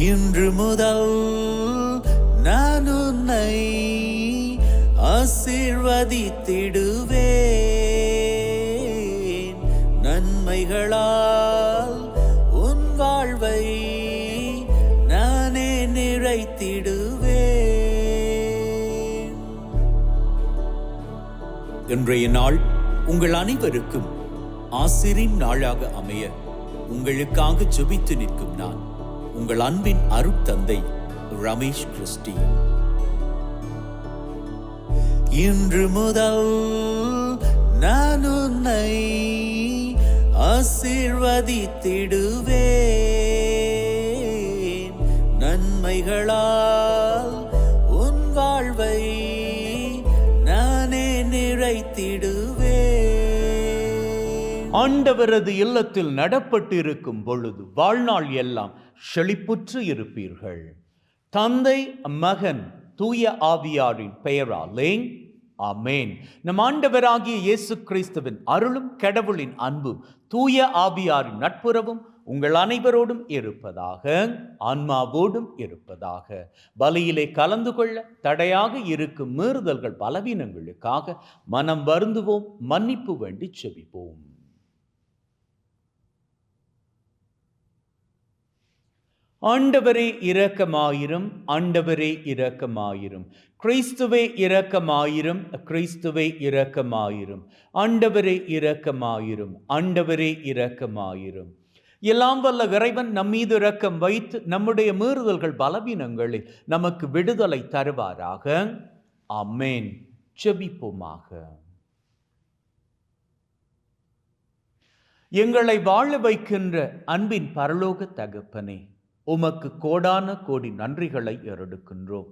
இன்று முதல் நான் உன்னை ஆசீர்வதித்திடுவேன். நன்மைகளால் உன் வாழ்வை நானே நிறைத்திடுவேன். இன்றைய நாள் உங்கள் அனைவருக்கும் ஆசிரின் நாளாக அமைய உங்களுக்காக ஜெபித்து நிற்கும் நான் உங்கள் அன்பின் அருட்தந்தை ரமேஷ் கிறிஸ்டி. இன்று முதல் நான் உன்னை ஆசீர்வதித்திடுவேன். நன்மைகளால் உன் வாழ்வை நானே நிறைத்திடுவேன். ஆண்டவரது இல்லத்தில் நடப்பட்டிருக்கும் பொழுது வாழ்நாள் எல்லாம் செழிப்புற்று இருப்பீர்கள். தந்தை, மகன், தூய ஆவியாரின் பெயராலே ஆமென். நம் ஆண்டவராகிய இயேசு கிறிஸ்துவின் அருளும் கடவுளின் அன்பும் தூய ஆவியாரின் நட்புறவும் உங்கள் அனைவரோடும் இருப்பதாக, ஆன்மாவோடும் இருப்பதாக. பலியிலே கலந்து கொள்ள தடையாக இருக்கும் மீறுதல்கள் பலவீனங்களுக்காக மனம் வருந்துவோம், மன்னிப்பு வேண்டி செபிப்போம். ஆண்டவரே இரக்கமாயிரும், ஆண்டவரே இரக்கமாயிரும். கிறிஸ்துவே இரக்கமாயிரும், கிறிஸ்துவே இரக்கமாயிரும். ஆண்டவரே இரக்கமாயிரும், ஆண்டவரே இரக்கமாயிரும். எல்லாம் வல்ல இறைவன் நம்மீது இரக்கம் வைத்து நம்முடைய மீறுதல்கள் பலவீனங்களில் நமக்கு விடுதலை தருவாராக. ஆமென். ஜெபிப்போமாக. எங்களை வாழ வைக்கின்ற அன்பின் பரலோக தகப்பனே, உமக்கு கோடான கோடி நன்றிகளை ஏறெடுக்கின்றோம்.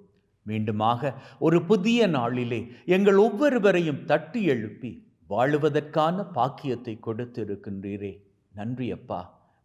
மீண்டுமாக ஒரு புதிய நாளிலே எங்கள் ஒவ்வொருவரையும் தட்டி எழுப்பி வாழுவதற்கான பாக்கியத்தை கொடுத்திருக்கின்றீரே, நன்றி அப்பா.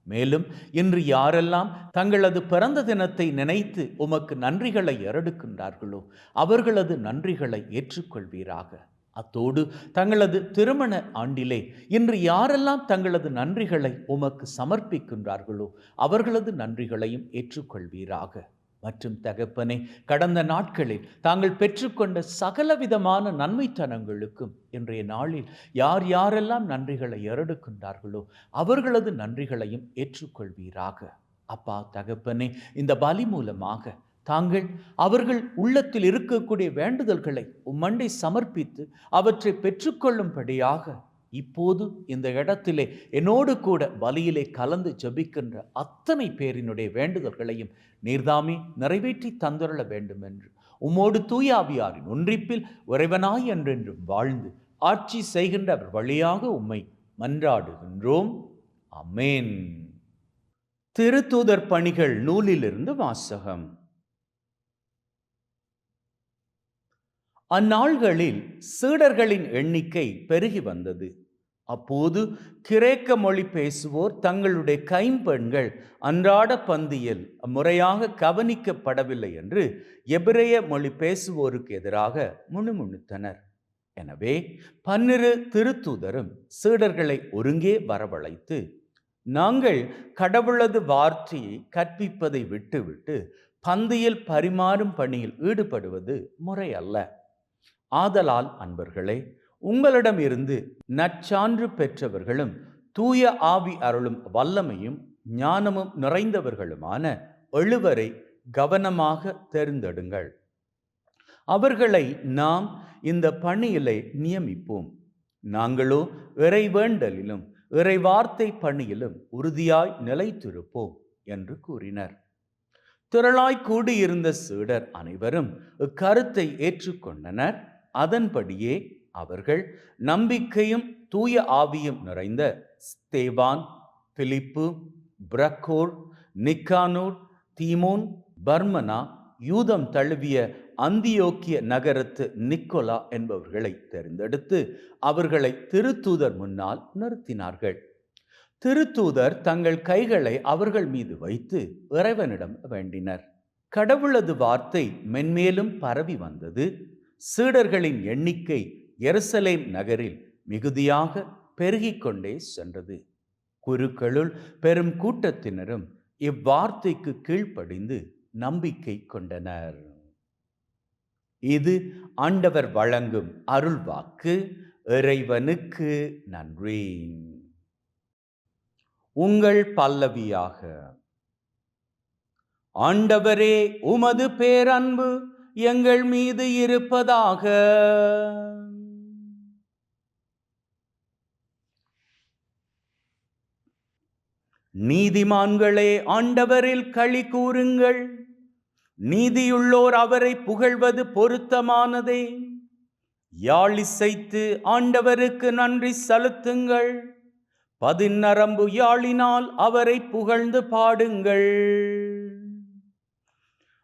மேலும் இன்று யாரெல்லாம் தங்களது பிறந்த தினத்தை நினைத்து உமக்கு நன்றிகளை ஏறெடுக்கின்றார்களோ அவர்களது நன்றிகளை ஏற்றுக்கொள்வீராக. அத்தோடு தங்களது திருமண ஆண்டிலே இன்று யாரெல்லாம் தங்களது நன்றிகளை உமக்கு சமர்ப்பிக்கின்றார்களோ அவர்களது நன்றிகளையும் ஏற்றுக்கொள்வீராக. மற்றும் தகப்பனே, கடந்த நாட்களில் தாங்கள் பெற்றுக்கொண்ட சகலவிதமான நன்மைத்தனங்களுக்கும் இன்றைய நாளில் யார் யாரெல்லாம் நன்றிகளை ஏறெடுக்கின்றார்களோ அவர்களது நன்றிகளையும் ஏற்றுக்கொள்வீராக. அப்பா தகப்பனே, இந்த பலி மூலமாக தாங்கள் அவர்கள் உள்ளத்தில் இருக்கக்கூடிய வேண்டுதல்களை உம்மண்டை சமர்ப்பித்து அவற்றை பெற்றுக்கொள்ளும்படியாக இப்போது இந்த இடத்திலே என்னோடு கூட பலியிலே கலந்து ஜெபிக்கின்ற அத்தனை பேரினுடைய வேண்டுதல்களையும் நீர்தாமே நிறைவேற்றி தந்துள்ள வேண்டும் என்று உம்மோடு தூய ஆவியாரின் ஒன்றிப்பில் இறைவனாய் என்றென்றும் வாழ்ந்து ஆட்சி செய்கின்ற அவர் வழியாக உம்மை மன்றாடுகின்றோம். ஆமென். திருத்தூதர் பணிகள் நூலிலிருந்து வாசகம். அந்நாள்களில் சீடர்களின் எண்ணிக்கை பெருகி வந்தது. அப்போது கிரேக்க மொழி பேசுவோர் தங்களுடைய கைம்பெண்கள் அன்றாட பந்தியில் முறையாக கவனிக்கப்படவில்லை என்று எபிரேய மொழி பேசுவோருக்கு எதிராக முணுமுணுத்தனர். எனவே 12 திருத்தூதரும் சீடர்களை ஒருங்கே வரவழைத்து, நாங்கள் கடவுளது வார்த்தையை கற்பிப்பதை விட்டுவிட்டு பந்தியில் பரிமாறும் பணியில் ஈடுபடுவது முறையல்ல. ஆதலால் அன்பர்களே, உங்களிடம் இருந்து நற்சான்று பெற்றவர்களும் தூய ஆவி அருளும் வல்லமையும் ஞானமும் நிறைந்தவர்களுமான 7 கவனமாக தேர்ந்தெடுங்கள். அவர்களை நாம் இந்த பணியிலே நியமிப்போம். நாங்களோ இறைவேண்டலிலும் இறைவார்த்தை பணியிலும் உறுதியாய் நிலைத்திருப்போம் என்று கூறினர். திரளாய் கூடியிருந்த சீடர் அனைவரும் இக்கருத்தை ஏற்றுக்கொண்டனர். அதன்படியே அவர்கள் நம்பிக்கையும் தூய ஆவியும் நிறைந்த ஸ்தேவான், பிலிப்பு, பிரக்கோர், நிக்கானோர், தீமோன், பர்மனா, யூதம் தழுவிய அந்தியோக்கிய நகரத்து நிக்கோலா என்பவர்களை தேர்ந்தெடுத்து அவர்களை திருத்தூதர் முன்னால் நிறுத்தினார்கள். திருத்தூதர் தங்கள் கைகளை அவர்கள் மீது வைத்து இறைவனிடம் வேண்டினர். கடவுளது வார்த்தை மென்மேலும் பரவி வந்தது. சீடர்களின் எண்ணிக்கை எருசலேம் நகரில் மிகுதியாக பெருகிக் கொண்டே சென்றது. குருக்களுள் பெரும் கூட்டத்தினரும் இவ்வார்த்தைக்கு கீழ்ப்படிந்து நம்பிக்கை கொண்டனர். இது ஆண்டவர் வழங்கும் அருள்வாக்கு. இறைவனுக்கு நன்றி. உங்கள் பல்லவியாக: ஆண்டவரே, உமது பேரன்பு எங்கள் மீது இருப்பதாக. நீதிமான்களே, ஆண்டவரில் களி கூறுங்கள். நீதியுள்ளோர் அவரை புகழ்வது பொருத்தமானதே. யாழிசைத்து ஆண்டவருக்கு நன்றி செலுத்துங்கள். பதிநரம்பு யாழினால் அவரை புகழ்ந்து பாடுங்கள்.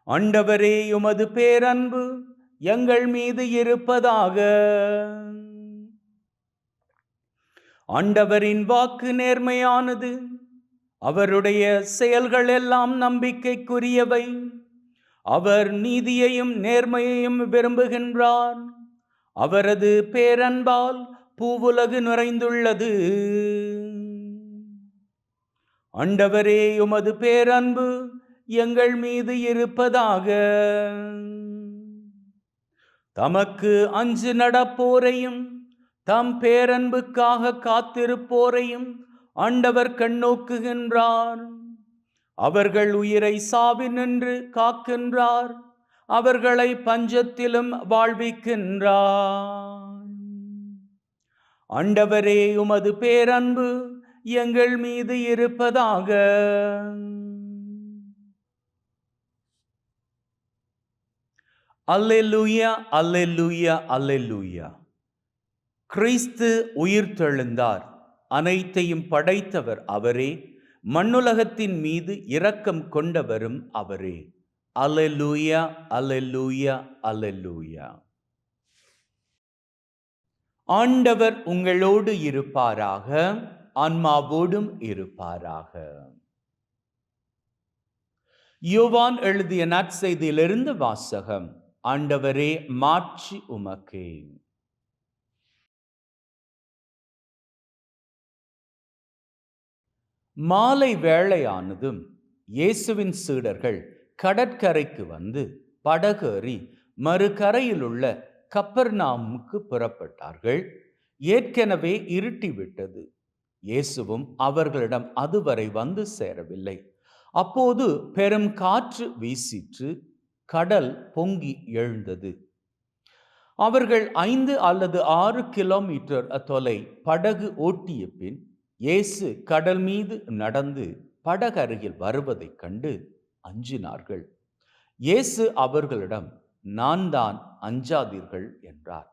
ஆண்டவரே, உமது பேரன்பு எங்கள் மீது இருப்பதாக. ஆண்டவரின் வாக்கு நேர்மையானது, அவருடைய செயல்கள் எல்லாம் நம்பிக்கைக்குரியவை. அவர் நீதியையும் நேர்மையையும் விரும்புகின்றார். அவரது பேரன்பால் பூவுலகு நிறைந்துள்ளது. ஆண்டவரே, உமது பேரன்பு எங்கள் மீது இருப்பதாக. தமக்கு அஞ்சு நடப்போரையும் தம் பேரன்புக்காக காத்திருப்போரையும் ஆண்டவர் கண்ணோக்குகின்றார். அவர்கள் உயிரை சாவினின்று காக்கின்றார். அவர்களை பஞ்சத்திலும் வாழ்விக்கின்றார். ஆண்டவரே, உமது பேரன்பு எங்கள் மீது இருப்பதாக. அல்லேலூயா, அல்லேலூயா, அல்லேலூயா. கிறிஸ்து உயிர்த்தெழுந்தார். அனைத்தையும் படைத்தவர் அவரே. மண்ணுலகத்தின் மீது இரக்கம் கொண்டவரும் அவரே. அல்லேலூயா, அல்லேலூயா, அல்லேலூயா. ஆண்டவர் உங்களோடு இருப்பாராக, ஆன்மாவோடும் இருப்பாராக. யோவான் எழுதிய நற்செய்தியிலிருந்து வாசகம். ஆண்டவரே, மாட்சி உமக்கே. மாலை வேளையானதும் இயேசுவின் சீடர்கள் கடற்கரைக்கு வந்து படகேறி மறுகரையிலுள்ள கப்பர்நாமுக்கு புறப்பட்டார்கள். ஏற்கனவே இருட்டிவிட்டது. இயேசுவும் அவர்களிடம் அதுவரை வந்து சேரவில்லை. அப்போது பெரும் காற்று வீசிற்று. கடல் பொங்கி எழுந்தது. அவர்கள் 5 அல்லது 6 கிலோமீட்டர் தொலை படகு ஓட்டிய பின் இயேசு கடல் மீது நடந்து படகருகில் வருவதைக் கண்டு அஞ்சினார்கள். இயேசு அவர்களிடம், நான் தான், அஞ்சாதீர்கள் என்றார்.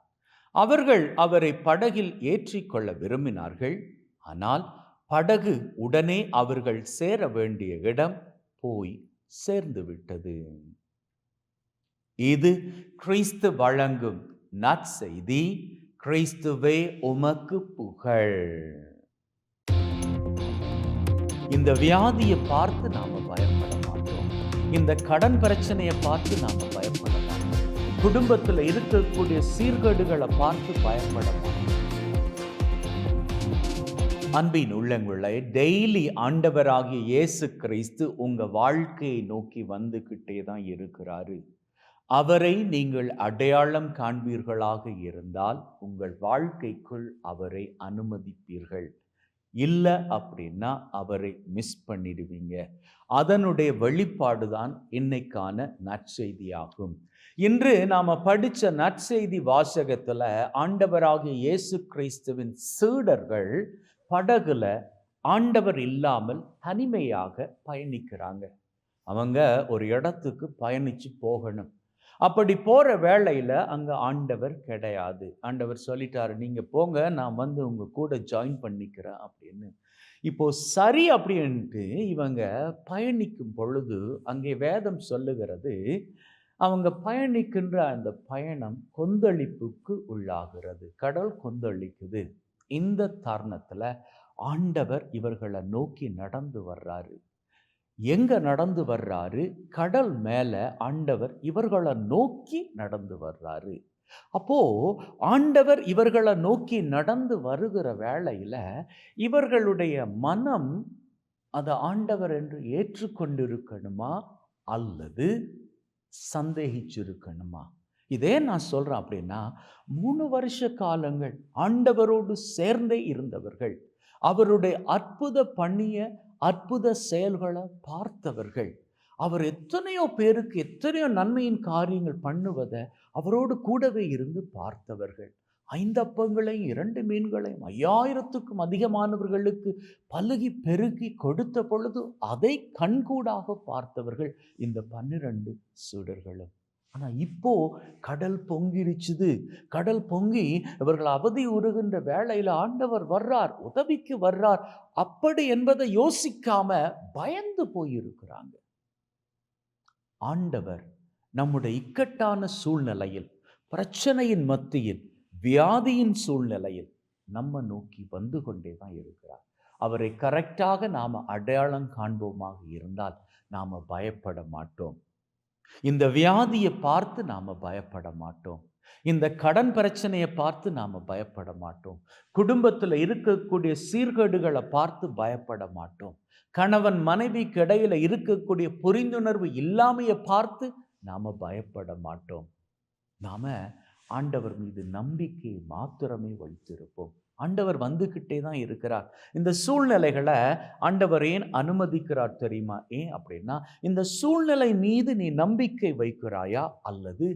அவர்கள் அவரை படகில் ஏற்றிக்கொள்ள விரும்பினார்கள். ஆனால் படகு உடனே அவர்கள் சேர வேண்டிய இடம் போய் சேர்ந்து விட்டது. இது கிறிஸ்து வழங்கும் நற்செய்தி. கிறிஸ்துவே, உமக்கு புகழ். இந்த வியாதியை பார்த்து நாம பயப்பட மாட்டோம். இந்த கடன் பிரச்சனையை பார்த்து நாம பயப்பட மாட்டோம். குடும்பத்தில் இருக்கக்கூடிய சீர்கேடுகளை பார்த்து பயப்பட மாட்டோம். அன்பின் உள்ளங்களே, டெய்லி ஆண்டவராகிய இயேசு கிறிஸ்து உங்க வாழ்க்கையை நோக்கி வந்துகிட்டே தான் இருக்கிறாரு. அவரை நீங்கள் அடையாளம் காண்பீர்களாக இருந்தால் உங்கள் வாழ்க்கைக்குள் அவரை அனுமதிப்பீர்கள். இல்லை அப்படின்னா அவரை மிஸ் பண்ணிடுவீங்க. அதனுடைய வெளிப்பாடு தான் இன்னைக்கான நற்செய்தியாகும். இன்று நாம படிச்ச நற்செய்தி வாசகத்துல ஆண்டவராகிய இயேசு கிறிஸ்துவின் சீடர்கள் படகுல ஆண்டவர் இல்லாமல் தனிமையாக பயணிக்கிறாங்க. அவங்க ஒரு இடத்துக்கு பயணிச்சு போகணும். அப்படி போற வேளையில அங்க ஆண்டவர் கிடையாது. ஆண்டவர் சொல்லிட்டாரு, நீங்க போங்க, நான் வந்து உங்க கூட ஜாயின் பண்ணிக்கிறேன் அப்படின்னு. இப்போ சரி அப்படின்ட்டு இவங்க பயணிக்கும் பொழுது அங்கே வேதம் சொல்லுகிறது, அவங்க பயணிக்கின்ற அந்த பயணம் கொந்தளிப்புக்கு உள்ளாகிறது. கடல் கொந்தளிக்குது. இந்த தருணத்துல ஆண்டவர் இவர்களை நோக்கி நடந்து வர்றாரு. எங்க நடந்து வர்றாரு? கடல் மேல ஆண்டவர் இவர்களை நோக்கி நடந்து வர்றாரு. அப்போ ஆண்டவர் இவர்களை நோக்கி நடந்து வருகிற வேளையில இவர்களுடைய மனம் அதை ஆண்டவர் என்று ஏற்றுக்கொண்டிருக்கணுமா அல்லது சந்தேகிச்சிருக்கணுமா? இதே நான் சொல்றேன் அப்படின்னா, 3 வருஷ காலங்கள் ஆண்டவரோடு சேர்ந்தே இருந்தவர்கள், அவருடைய அற்புத பண்ணிய அற்புத செயல்களை பார்த்தவர்கள், அவர் எத்தனையோ பேருக்கு எத்தனையோ நன்மையின் காரியங்கள் பண்ணுவதை அவரோடு கூடவே இருந்து பார்த்தவர்கள், 5 அப்பங்களையும் 2 மீன்களையும் 5000க்கும் அதிகமானவர்களுக்கு பலுகி பெருகி கொடுத்த பொழுது அதை கண்கூடாக பார்த்தவர்கள் இந்த 12 சீடர்களும். ஆனா இப்போ கடல் பொங்கிருச்சுது. கடல் பொங்கி இவர்கள் அவதி உறுகின்ற வேளையில ஆண்டவர் வர்றார், உதவிக்கு வர்றார். அப்படி என்பதை யோசிக்காம பயந்து போயிருக்கிறாங்க. ஆண்டவர் நம்முடைய இக்கட்டான சூழ்நிலையில், பிரச்சனையின் மத்தியில், வியாதியின் சூழ்நிலையில் நம்ம நோக்கி வந்து கொண்டே தான் இருக்கிறார். அவரை கரெக்டாக நாம அடையாளம் காண்போமாக இருந்தால் நாம பயப்பட மாட்டோம். இந்த வியாதியை பார்த்து நாம பயப்பட மாட்டோம். இந்த கடன் பிரச்சனையை பார்த்து நாம பயப்பட மாட்டோம். குடும்பத்தில் இருக்கக்கூடிய சீர்கேடுகளை பார்த்து பயப்பட மாட்டோம். கணவன் மனைவிக்கு இடையில இருக்கக்கூடிய புரிந்துணர்வு இல்லாமையை பார்த்து நாம பயப்பட மாட்டோம். நாம ஆண்டவர் மீது நம்பிக்கை மாத்திரமே வைத்திருப்போம். ஆண்டவர் வந்துகிட்டே தான் இருக்கிறார். இந்த சூழ்நிலைகளை ஆண்டவர் ஏன் அனுமதிக்கிறார் தெரியுமா? ஏன் அப்படின்னா, இந்த சூழ்நிலை மீது நீ நம்பிக்கை வைக்கிறாயா அல்லது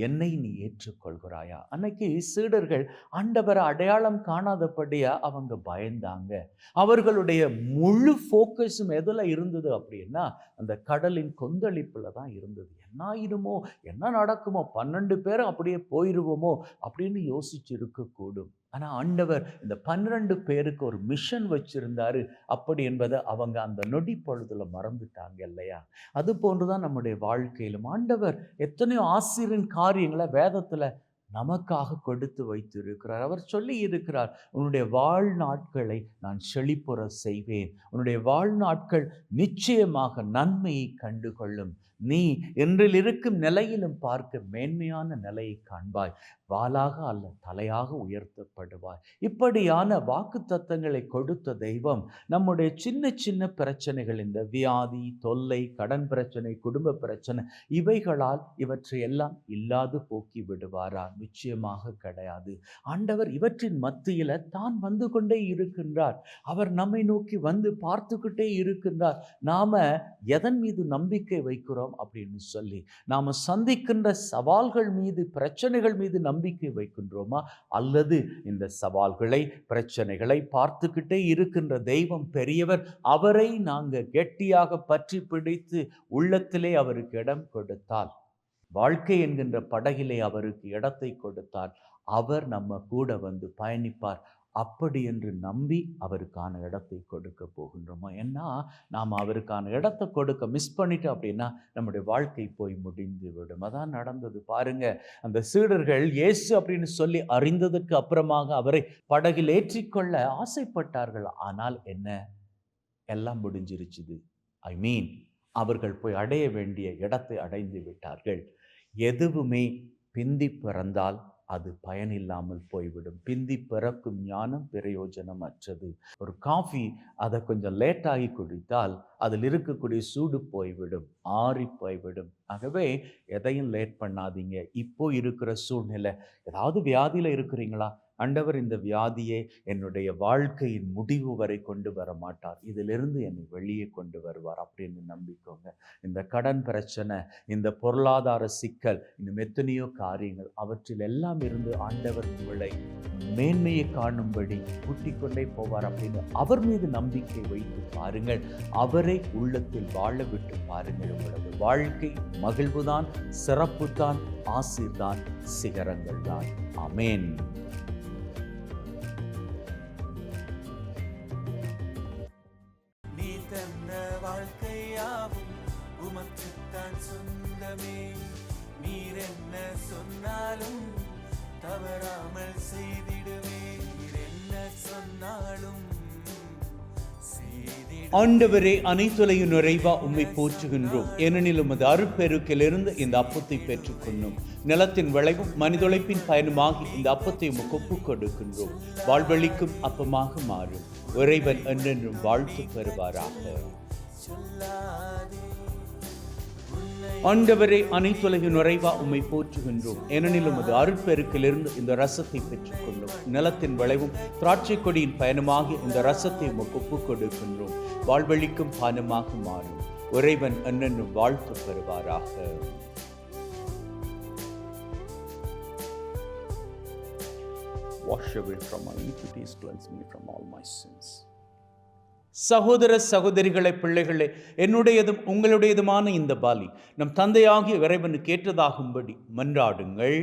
என்னை நீ ஏற்றுக்கொள்கிறாயா? அன்னைக்கு சீடர்கள் ஆண்டவரை அடையாளம் காணாதபடியா அவங்க பயந்தாங்க. அவர்களுடைய முழு ஃபோக்கஸும் எதுல இருந்தது அப்படின்னா, அந்த கடலின் கொந்தளிப்புல தான் இருந்தது. என்ன ஆயிடுமோ, என்ன நடக்குமோ, 12 பேரும் அப்படியே போயிடுவோமோ அப்படின்னு யோசிச்சு இருக்கக்கூடும். ஆனா ஆண்டவர் இந்த 12 பேருக்கு ஒரு மிஷன் வச்சிருந்தாரு. அப்படி என்பதை அவங்க அந்த நொடி பொழுதுல மறந்துட்டாங்க இல்லையா? அது போன்றுதான் நம்முடைய வாழ்க்கையிலும் ஆண்டவர் எத்தனையோ ஆசீர்வின் காரியங்களை வேதத்துல நமக்காக கொடுத்து வைத்திருக்கிறார். அவர் சொல்லி இருக்கிறார், உன்னுடைய வாழ்நாட்களை நான் செழிப்புற செய்வேன், உன்னுடைய வாழ்நாட்கள் நிச்சயமாக நன்மையை கண்டுகொள்ளும், நீ என்றில் இருக்கும் நிலையிலும் பார்க்க மேன்மையான நிலையை காண்பாய், வாளாக அல்ல தலையாக உயர்த்தப்படுவாய். இப்படியான வாக்குத்தத்தங்களை கொடுத்த தெய்வம் நம்முடைய சின்ன சின்ன பிரச்சனைகள், இந்த வியாதி தொல்லை, கடன் பிரச்சனை, குடும்ப பிரச்சனை, இவைகளால் இவற்றை எல்லாம் இல்லாது போக்கி விடுவாரா? நிச்சயமாக கிடையாது. ஆண்டவர் இவற்றின் மத்தியில தான் வந்து கொண்டே இருக்கின்றார். அவர் நம்மை நோக்கி வந்து பார்த்துக்கிட்டே இருக்கின்றார். நாம எதன் மீது நம்பிக்கை வைக்கிறோம் அப்படின்னு சொல்லி, நாம சந்திக்கின்ற சவால்கள் மீது, பிரச்சனைகள் மீது நம்பிக்கை வைக்கின்றோமா அல்லது இந்த சவால்களை பிரச்சனைகளை பார்த்துக்கிட்டே இருக்கின்ற தெய்வம் பெரியவர், அவரை நாங்க கெட்டியாக பற்றி பிடித்து உள்ளத்திலே அவருக்கு இடம் கொடுத்தால், வாழ்க்கை என்கின்ற படகிலே அவருக்கு இடத்தை கொடுத்தால், அவர் நம்ம கூட வந்து பயணிப்பார். அப்படி என்று நம்பி அவருக்கான இடத்தை கொடுக்க போகின்றோமா? ஏன்னா நாம் அவருக்கான இடத்தை கொடுக்க மிஸ் பண்ணிட்டோம் அப்படின்னா நம்முடைய வாழ்க்கை போய் முடிந்து விடும். அதான் நடந்தது பாருங்க. அந்த சீடர்கள் இயேசு அப்படின்னு சொல்லி அறிந்ததற்கு அப்புறமாக அவரை படகில் ஏற்றிக்கொள்ள ஆசைப்பட்டார்கள். ஆனால் என்ன, எல்லாம் முடிஞ்சிருச்சுது. அவர்கள் போய் அடைய வேண்டிய இடத்தை அடைந்து விட்டார்கள். எதுவுமே பிந்தி பிறந்தால் அது பயனில்லாமல் போய்விடும். பிந்தி பிறக்கும் ஞானம் பிரயோஜனம் அற்றது. ஒரு காஃபி அதை கொஞ்சம் லேட்டாகி குடித்தால் அதில் இருக்கக்கூடிய சூடு போய்விடும், ஆறி போய்விடும். ஆகவே எதையும் லேட் பண்ணாதீங்க. இப்போ இருக்கிற சூழ்நிலை, ஏதாவது வியாதியில் இருக்கிறீங்களா? ஆண்டவர் இந்த வியாதியை என்னுடைய வாழ்க்கையின் முடிவு வரை கொண்டு வர மாட்டார், இதிலிருந்து என்னை வெளியே கொண்டு வருவார் அப்படின்னு நம்பிக்கோங்க. இந்த கடன் பிரச்சனை, இந்த பொருளாதார சிக்கல், இன்னும் எத்தனையோ காரியங்கள், அவற்றில் எல்லாம் இருந்து ஆண்டவர் உங்களை மேன்மையை காணும்படி கூட்டிக் கொண்டே போவார் அப்படின்னு அவர் மீது நம்பிக்கை வைத்து பாருங்கள். அவரை உள்ளத்தில் வாழ விட்டு பாருங்கள். உங்களது வாழ்க்கை மகிழ்வுதான், சிறப்புதான், ஆசீர்தான், சிகரங்கள் தான். ஆமென். வாழ்க்கையாவும் உமக்குத்தான் சொந்தமே. நீர் என்ன சொன்னாலும் தவறாமல் செய்திடுவேன். நீர் என்ன சொன்னாலும் செய்திடுவேன். ஆண்டவரே, அனைத்துலகின் நிறைவா உம்மை போற்றுகின்றோம். ஏனெனில் உமது அருட்பெருக்கிலிருந்து இந்த அப்பத்தை பெற்றுக்கொண்டோம். நிலத்தின் விளைவும் மனிதொழைப்பின் பயனுமாகி இந்த அப்பத்தை உமக்கு ஒப்புக் கொடுக்கின்றோம். வாழ்வழிக்கும் அப்பமாக மாறும். இறைவன் என்றென்றும் வாழ்த்து பெறுவாராக. ஆண்டவரே, அனைத்துலகின் நிறைவா உம்மை போற்றுகின்றோம். ஏனெனில் உமது அருட்பெருக்கிலிருந்து இந்த ரசத்தை பெற்றுக்கொண்டோம். நிலத்தின் விளைவும் திராட்சை கொடியின் பயணமாகி இந்த ரசத்தை உமக்கு ஒப்புக் கொடுக்கின்றோம். வாழ்வழிக்கும் பானமாக மாறும். இறைவன் என்றென்றும் வாழ்த்து பெறுவாராக. Wash away from my iniquities, cleanse me from all my sins. சகோதர சகோதரிகளை, பிள்ளைகளே, என்னுடையதும் உங்களுடையதுமான இந்த பலி நம் தந்தையாகிய இறைவனுக்கு ஏற்றதாகும்படி மன்றாடுங்கள்.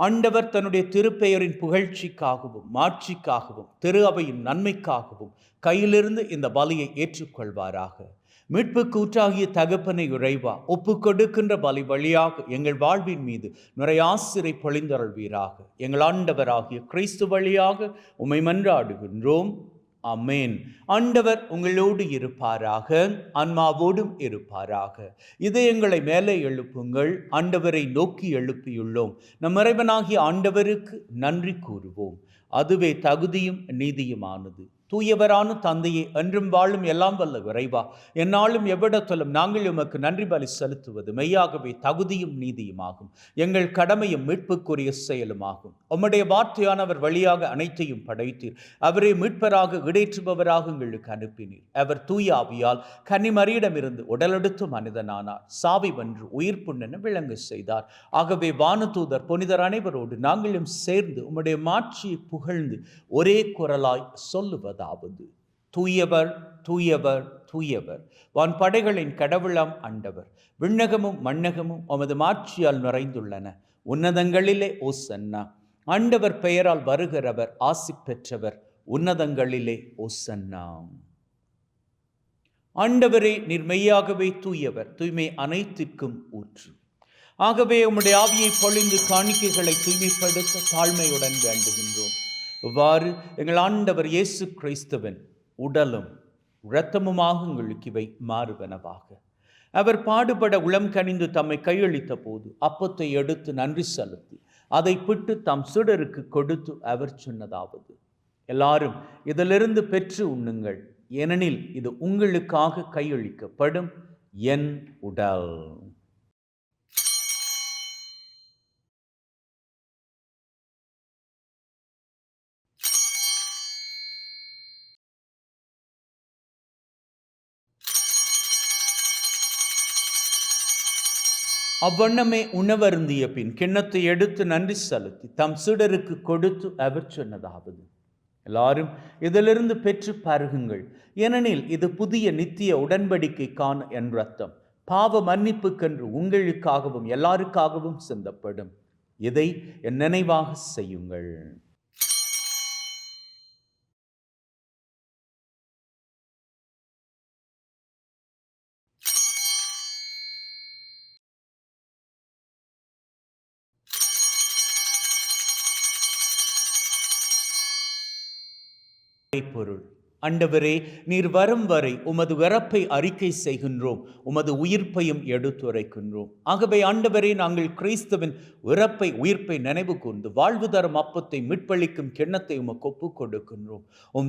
ஆண்டவர் தன்னுடைய திருப்பெயரின் புகழ்ச்சிக்காகவும் மாட்சிக்காகவும் திரு அவையின் நன்மைக்காகவும் கையிலிருந்து இந்த பலியை ஏற்றுக்கொள்வாராக. மீட்பு கூற்றாகிய தகப்பனை இறைவா, ஒப்பு கொடுக்கின்ற பலி வழியாக எங்கள் வாழ்வின் மீது நிறையாசிரை பொழிந்தருள்வீராக. எங்கள் ஆண்டவராகிய கிறிஸ்து வழியாக உம்மை மன்றாடுகின்றோம். ஆமென். ஆண்டவர் உங்களோடு இருப்பாராக, ஆன்மாவோடும் இருப்பாராக. இதயங்களை மேலே எழுப்புங்கள். ஆண்டவரை நோக்கி எழுப்பியுள்ளோம். நம் இறைவனாகிய ஆண்டவருக்கு நன்றி கூறுவோம். அதுவே தகுதியும் நீதியுமானது. தூயவரான தந்தையே, என்றும் வாழும் எல்லாம் வல்ல இறைவா, என்னாலும் எவ்விடத்திலும் நாங்கள் உமக்கு நன்றி பலி செலுத்துவது மெய்யாகவே தகுதியும் நீதியுமாகும். எங்கள் கடமையும் மீட்புக்குரிய செயலுமாகும். உம்முடைய வார்த்தையானவர் வழியாக அனைத்தையும் படைத்தீர். அவரை மீட்பராக இடேற்றுபவராக எங்களுக்கு அனுப்பினீர். அவர் தூய ஆவியால் கன்னிமரியிடமிருந்து உடலெடுத்து மனிதனானார். சாவி வென்று உயிர் புண்ணென விளங்க செய்தார். ஆகவே வானதூதர் புனிதர் அனைவரோடு நாங்களும் சேர்ந்து உம்முடைய மாட்சியை புகழ்ந்து ஒரே குரலாய் சொல்லுவது, தூயவர் தூயவர் தூயவர், வான் படைகளின் கடவுளாம் ஆண்டவர். விண்ணகமும் மண்ணகமும் உமது மாட்சியால் நிறைந்துள்ளன. உன்னதங்களிலே ஓசன்னா. ஆண்டவர் பெயரால் வருகிறவர் ஆசி பெற்றவர். உன்னதங்களிலே ஓசன்னா. ஆண்டவரே, நீர் மெய்யாகவே தூயவர், தூய்மை அனைத்திற்கும் ஊற்று. ஆகவே உம்முடைய ஆவியை பொழிந்து காணிக்கைகளை தூய்மைப்படுத்த தாழ்மையுடன் வேண்டுகின்றோம். இவ்வாறு எங்கள் ஆண்டவர் இயேசு கிறிஸ்துவின் உடலும் இரத்தமுமாக உங்களுக்கு இவை மாறுவனவாக. அவர் பாடுபட உளம் கனிந்து தம்மை கையளித்த போது அப்பத்தை எடுத்து நன்றி செலுத்தி அதை பிட்டு தம் சீடருக்கு கொடுத்து அவர் சொன்னதாவது, எல்லாரும் இதிலிருந்து பெற்று உண்ணுங்கள், ஏனெனில் இது உங்களுக்காக கையளிக்கப்படும் என் உடல். அவ்வண்ணமே உணவருந்திய பின் கிண்ணத்தை எடுத்து நன்றி செலுத்தி தம் சீடருக்கு கொடுத்து அவர் சொன்னதாவது, எல்லாரும் இதிலிருந்து பெற்று பருகுங்கள், ஏனெனில் இது புதிய நித்திய உடன்படிக்கைக்கான என் இரத்தம், பாவ மன்னிப்புக்கென்று உங்களுக்காகவும் எல்லாருக்காகவும் சிந்தப்படும். இதை என் நினைவாக செய்யுங்கள். பொருள். ஆண்டவரே, நீர் வரும் வரை உமது இறப்பை அறிக்கை செய்கின்றோம், உமது உயிர்ப்பையும் எடுத்துரைக்கின்றோம். ஆகவே ஆண்டவரே, நாங்கள் கிறிஸ்துவின் இறப்பை உயிர்ப்பை நினைவு கூர்ந்து வாழ்வு தரும் அப்பத்தை மீட்பளிக்கும் கிண்ணத்தை உமக்கு ஒப்புக் கொடுக்கின்றோம்.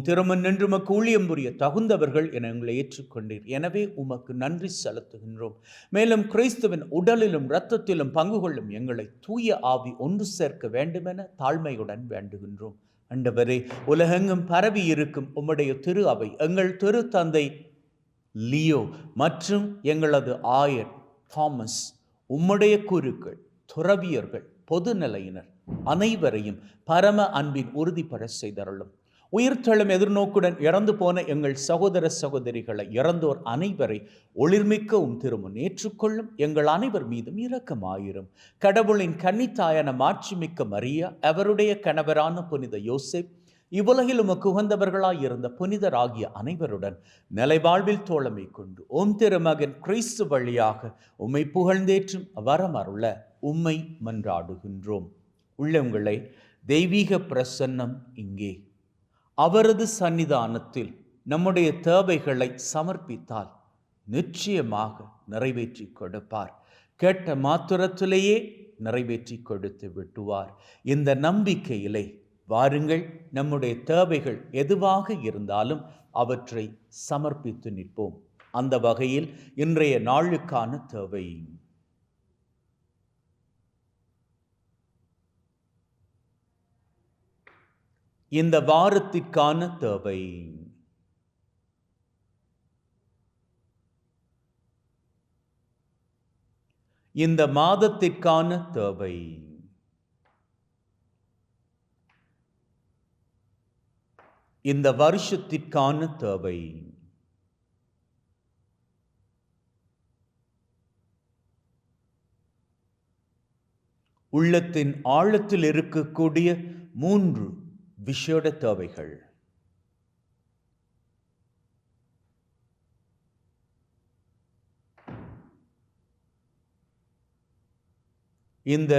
திருமண் நின்று உமக்கு ஊழியம் புரிய தகுந்தவர்கள் என எங்களை ஏற்றுக்கொண்டீர். எனவே உமக்கு நன்றி செலுத்துகின்றோம். மேலும் கிறிஸ்துவின் உடலிலும் இரத்தத்திலும் பங்கு கொள்ளும் எங்களை தூய ஆவி ஒன்று சேர்க்க வேண்டுமென தாழ்மையுடன் வேண்டுகின்றோம். ஆண்டவரே, உலகெங்கும் பரவி இருக்கும் உம்முடைய திரு அவை, எங்கள் திரு தந்தை லியோ மற்றும் எங்களது ஆயர் தாமஸ், உம்முடைய குருக்கள், துறவியர்கள், பொதுநிலையினர் அனைவரையும் பரம அன்பின் உறுதிப்பட செய்தருளும். உயிர்த்தெழும் எதிர்நோக்குடன் இறந்து போன எங்கள் சகோதர சகோதரிகளை, இறந்தோர் அனைவரை ஒளிர்மிக்க திருமுன் ஏற்றுக்கொள்ளும். எங்கள் அனைவர் மீதும் இரக்கமாயிரும். கடவுளின் கன்னித்தாயான மாட்சிமிக்க மரியா, அவருடைய கணவரான புனித யோசேப், இவ்வுலகில் உமக்கு உகந்தவர்களாய் இருந்த புனிதராகிய அனைவருடன் நிலைவாழ்வில் தோழமை கொண்டு திருமகன் கிறிஸ்து வழியாக உம்மை புகழ்ந்தேற்றும் வரமருள உம்மை மன்றாடுகின்றோம். உள்ளங்களை தெய்வீக பிரசன்னம் இங்கே. அவரது சன்னிதானத்தில் நம்முடைய தேவைகளை சமர்ப்பித்தால் நிச்சயமாக நிறைவேற்றி கொடுப்பார். கேட்ட மாத்திரத்திலேயே நிறைவேற்றி கொடுத்து விட்டுவார். இந்த நம்பிக்கையிலே வாருங்கள், நம்முடைய தேவைகள் எதுவாக இருந்தாலும் அவற்றை சமர்ப்பித்து நிற்போம். அந்த வகையில் இன்றைய நாளுக்கான தேவை, இந்த வாரத்திற்கான தேவை, இந்த மாதத்திற்கான தேவை, இந்த வருஷத்திற்கான தேவை, உள்ளத்தின் ஆழத்தில் இருக்கக்கூடிய 3 விசேட தேவைகள். இந்த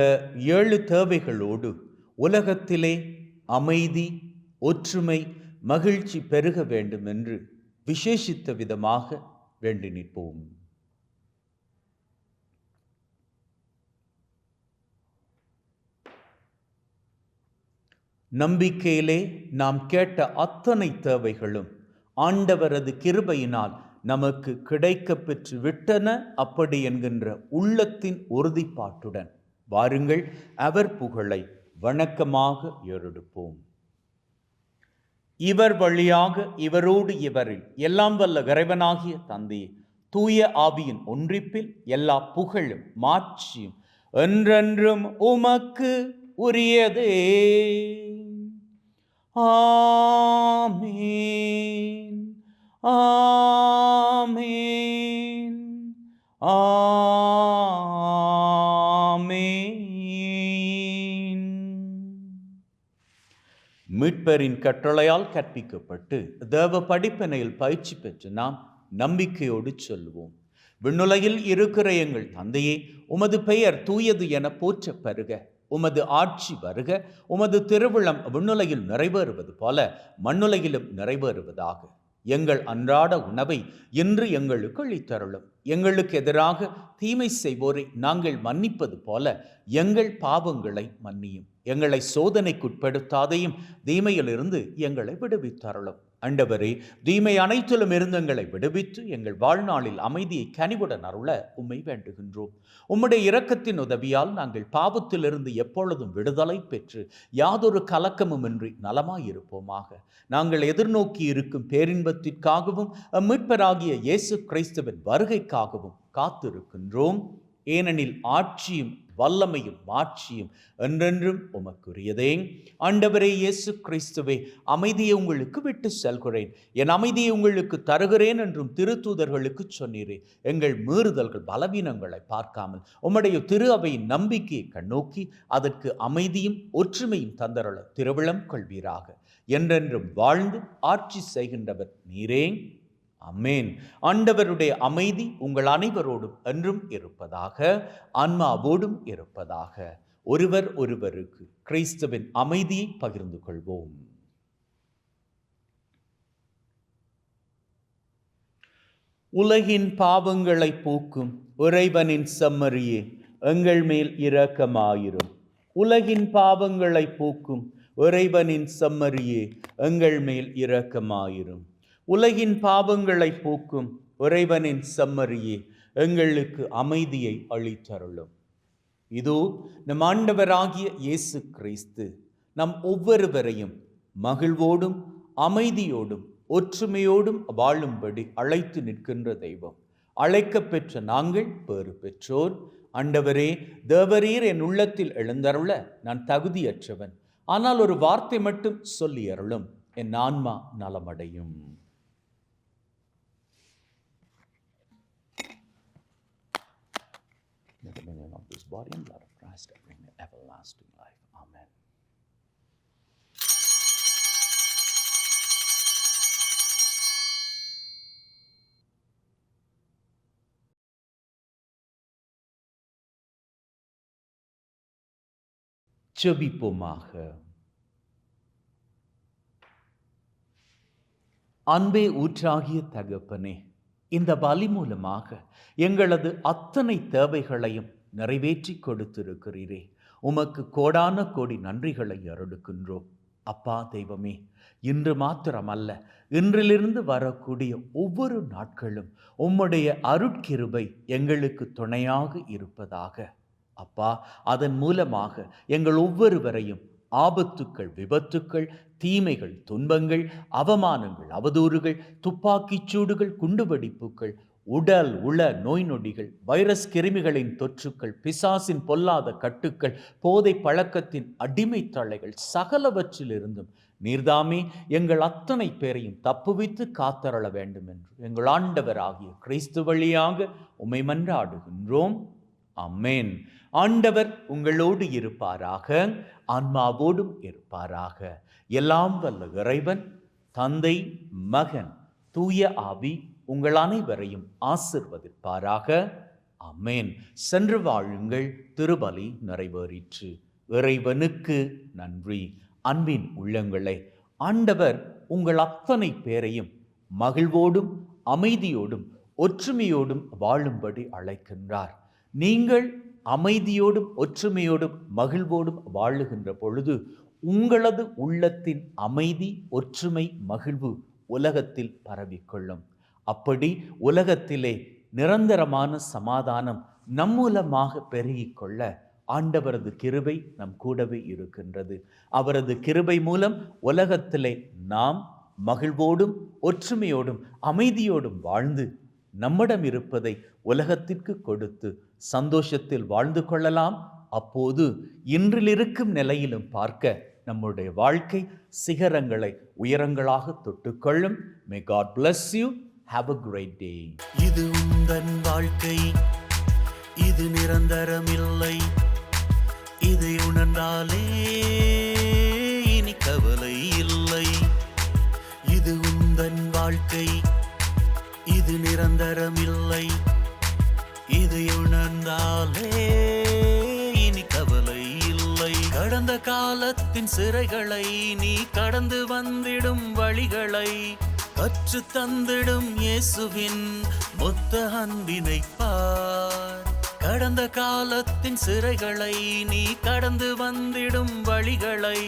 7 தேவைகளோடு உலகத்திலே அமைதி, ஒற்றுமை, மகிழ்ச்சி பெருக வேண்டும் என்று விசேஷித்த விதமாக வேண்டி நிற்போம். நம்பிக்கையிலே நாம் கேட்ட அத்தனை தேவைகளும் ஆண்டவரது கிருபையினால் நமக்கு கிடைக்க பெற்று விட்டன. அப்படி என்கின்ற உள்ளத்தின் உறுதிப்பாட்டுடன் வாருங்கள், அவர் புகழை வணக்கமாக ஏறெடுப்போம். இவர் வழியாக, இவரோடு, இவரில் எல்லாம் வல்ல இறைவனாகிய தந்தையே, தூய ஆவியின் ஒன்றிப்பில் எல்லா புகழும் மாட்சியும் என்றென்றும் உமக்கு உரியதே. ஆமீன், ஆமீன், ஆமீன். மீட்பரின் கட்டளையால் கற்பிக்கப்பட்டு தேவ படிப்பினையில் பயிற்சி பெற்று நாம் நம்பிக்கையோடு சொல்லுவோம். விண்ணுலகில் இருக்கிற எங்கள் தந்தையே, உமது பெயர் தூயது என போற்ற பெறுக. உமது ஆட்சி வருக. உமது திருவிழம் விண்ணுலகில் நிறைவேறுவது போல மண்ணுலகிலும் நிறைவேறுவதாக. எங்கள் அன்றாட உணவை இன்று எங்களுக்கு அளித்தருளும். எங்களுக்கு எதிராக தீமை செய்வோரை நாங்கள் மன்னிப்பது போல எங்கள் பாவங்களை மன்னியும். எங்களை சோதனைக்குட்படுத்தாதையும் தீமையிலிருந்து எங்களை விடுவித்தருளும். ஆண்டவரே, தீமை அனைத்திலும் இருந்து எங்களை விடுவித்து எங்கள் வாழ்நாளில் அமைதியை கனிவுடன் அருள உம்மை வேண்டுகின்றோம். உம்முடைய இரக்கத்தின் உதவியால் நாங்கள் பாவத்திலிருந்து எப்பொழுதும் விடுதலை பெற்று யாதொரு கலக்கமுமின்றி நலமாயிருப்போமாக. நாங்கள் எதிர்நோக்கி இருக்கும் பேரின்பத்திற்காகவும் மீட்பராகிய இயேசு கிறிஸ்துவின் வருகைக்காகவும் காத்திருக்கின்றோம். ஏனெனில் ஆட்சியும் வல்லமையும் மாட்சியும் என்றென்றும் உமக்குரியதே. ஆண்டவரே இயேசு கிறிஸ்துவே, அமைதியை உங்களுக்கு விட்டு செல்கிறேன், என் அமைதியை உங்களுக்கு தருகிறேன் என்றும் திருத்தூதர்களுக்கு சொன்னீரே. எங்கள் மீறுதல்கள் பலவீனங்களை பார்க்காமல் உம்முடைய திரு அவையின் நம்பிக்கையை கண்ணோக்கி அதற்கு அமைதியும் ஒற்றுமையும் தந்தருள திருவிழம் கொள்வீராக. என்றென்றும் வாழ்ந்து ஆட்சி செய்கின்றவர் நீரே. அமேன். ஆண்டவருடைய அமைதி உங்கள் அனைவரோடும் என்றும் இருப்பதாக, ஆன்மாவோடும் இருப்பதாக. ஒருவர் ஒருவருக்கு கிறிஸ்துவின் அமைதியை பகிர்ந்து கொள்வோம். உலகின் பாவங்களை போக்கும் இறைவனின் செம்மறியே, எங்கள் மேல் இரக்கமாயிரும். உலகின் பாவங்களை போக்கும் இறைவனின் செம்மறியே, எங்கள் மேல் இரக்கமாயிரும். உலகின் பாவங்களை போக்கும் இறைவனின் செம்மறியே, எங்களுக்கு அமைதியை அளித்தருளும். இதோ நம் ஆண்டவராகிய இயேசு கிறிஸ்து நம் ஒவ்வொருவரையும் மகிழ்வோடும் அமைதியோடும் ஒற்றுமையோடும் வாழும்படி அழைத்து நிற்கின்ற தெய்வம். அழைக்க பெற்ற நாங்கள் பேறு பெற்றோர். ஆண்டவரே, தேவரீர் என் உள்ளத்தில் எழுந்தருள நான் தகுதியற்றவன். ஆனால் ஒரு வார்த்தை மட்டும் சொல்லி அருளும், என் ஆன்மா நலமடையும். The dominion of this body and blood of Christ bring everlasting life. Amen. ஜெபிப்போமாக. அன்பே ஊற்றாகிய தகப்பனே, இந்த பலி மூலமாக எங்களது அத்தனை தேவைகளையும் நிறைவேற்றி கொடுத்திருக்கிறீரே, உமக்கு கோடான கோடி நன்றிகளை அருளுகின்றோம். அப்பா தெய்வமே, இன்று மாத்திரமல்ல, இன்றிலிருந்து வரக்கூடிய ஒவ்வொரு நாட்களும் உம்முடைய அருட்கிருபை எங்களுக்கு துணையாக இருப்பதாக. அப்பா, அதன் மூலமாக எங்கள் ஒவ்வொருவரையும் ஆபத்துக்கள், விபத்துக்கள், தீமைகள், துன்பங்கள், அவமானங்கள், அவதூறுகள், துப்பாக்கிச் சூடுகள், குண்டுவெடிப்புகள், உடல் உள நோய் நொடிகள், வைரஸ் கிருமிகளின் தொற்றுக்கள், பிசாசின் பொல்லாத கட்டுக்கள், போதை பழக்கத்தின் அடிமை தளைகள், சகலவற்றிலிருந்தும் நீர்தாமே எங்கள் அத்தனை பேரையும் தப்புவித்து காத்தருள வேண்டும் என்று எங்கள் ஆண்டவராகிய கிறிஸ்து வழியாக உம்மை மன்றாடுகின்றோம். ஆமென். ஆண்டவர் உங்களோடு இருப்பாராக, ஆன்மாவோடும் இருப்பாராக. எல்லாம் வல்ல இறைவன் தந்தை, மகன், தூய ஆவி உங்கள் அனைவரையும் ஆசிர்வதிப்பாராக. ஆமென். சென்று வாழுங்கள். திருபலி நிறைவேறிற்று. இறைவனுக்கு நன்றி. அன்பின் உள்ளங்களே, ஆண்டவர் உங்கள் அத்தனை பேரையும் மகிழ்வோடும் அமைதியோடும் ஒற்றுமையோடும் வாழும்படி அழைக்கின்றார். நீங்கள் அமைதியோடும் ஒற்றுமையோடும் மகிழ்வோடும் வாழுகின்ற பொழுது உங்களது உள்ளத்தின் அமைதி, ஒற்றுமை, மகிழ்வு உலகத்தில் பரவிக்கொள்ளும். அப்படி உலகத்திலே நிரந்தரமான சமாதானம் நம் மூலமாக பெருகிக்கொள்ள ஆண்டவரது கிருபை நம் கூடவே இருக்கின்றது. அவரது கிருபை மூலம் உலகத்திலே நாம் மகிழ்வோடும் ஒற்றுமையோடும் அமைதியோடும் வாழ்ந்து நம்மிடம் இருப்பதை உலகத்திற்கு கொடுத்து சந்தோஷத்தில் வாழ்ந்து கொள்ளலாம். அப்போது இன்றில் இருக்கும் நிலையிலும் பார்க்க நம்முடைய வாழ்க்கை சிகரங்களை உயரங்களாக தொட்டுக்கொள்ளும். May God bless you. Have a great day. இது உந்தன் வாழ்க்கை, இது நிரந்தரமில்லை. இதை உணர்ந்தாலே இனி கவலை இல்லை. இது உந்தன் வாழ்க்கை, இது நிரந்தரமில்லை. இதை உணர்ந்தாலே இனி கவலை இல்லை. கடந்த காலத்தின் சிறைகளை நீ கடந்து வந்திடும் வழிகளை கற்று தந்திடும் இயேசுவின் மொத்த அன்பினை பார். கடந்த காலத்தின் சிறைகளை நீ கடந்து வந்திடும் வழிகளை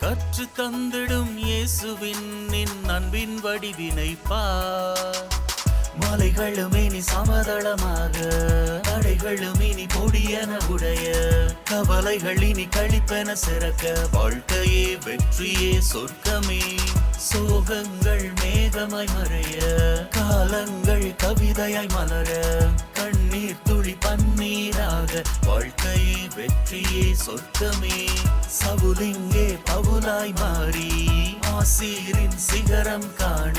கற்று தந்திடும் இயேசுவின் அன்பின் வடிவினை பார். மலைகளும் இனி சமதளமாக, தடைகளும் இனி பொடியென உடைய, கவலைகள் இனி கழிப்பென சிறக்க, வாழ்க்கையே வெற்றியே சொர்க்கமே. சோகங்கள் மேகமாய் மறைய, காலங்கள் கவிதையாய் மலர, கண்ணீர் துளி பன்னீராக, வாழ்க்கையே வெற்றியே சொர்க்கமே. சவுலிங்கே பவுலாய் மாறி ஆசீரின் சிகரம் காண,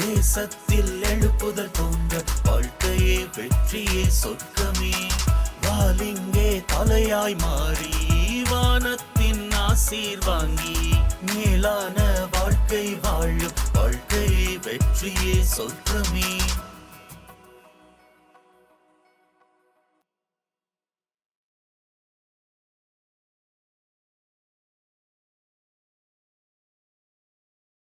தேசத்தில் எழுப்புதல் தோன்ற, வாழ்க்கையே வெற்றியே சொர்க்கமே. வாலிங்கே தலையாய் மாறி வானத்தின் ஆசீர் வாங்கி, மேலான வாழ்க்கை வாழும், வாழ்க்கையே வெற்றியே சொர்க்கமே.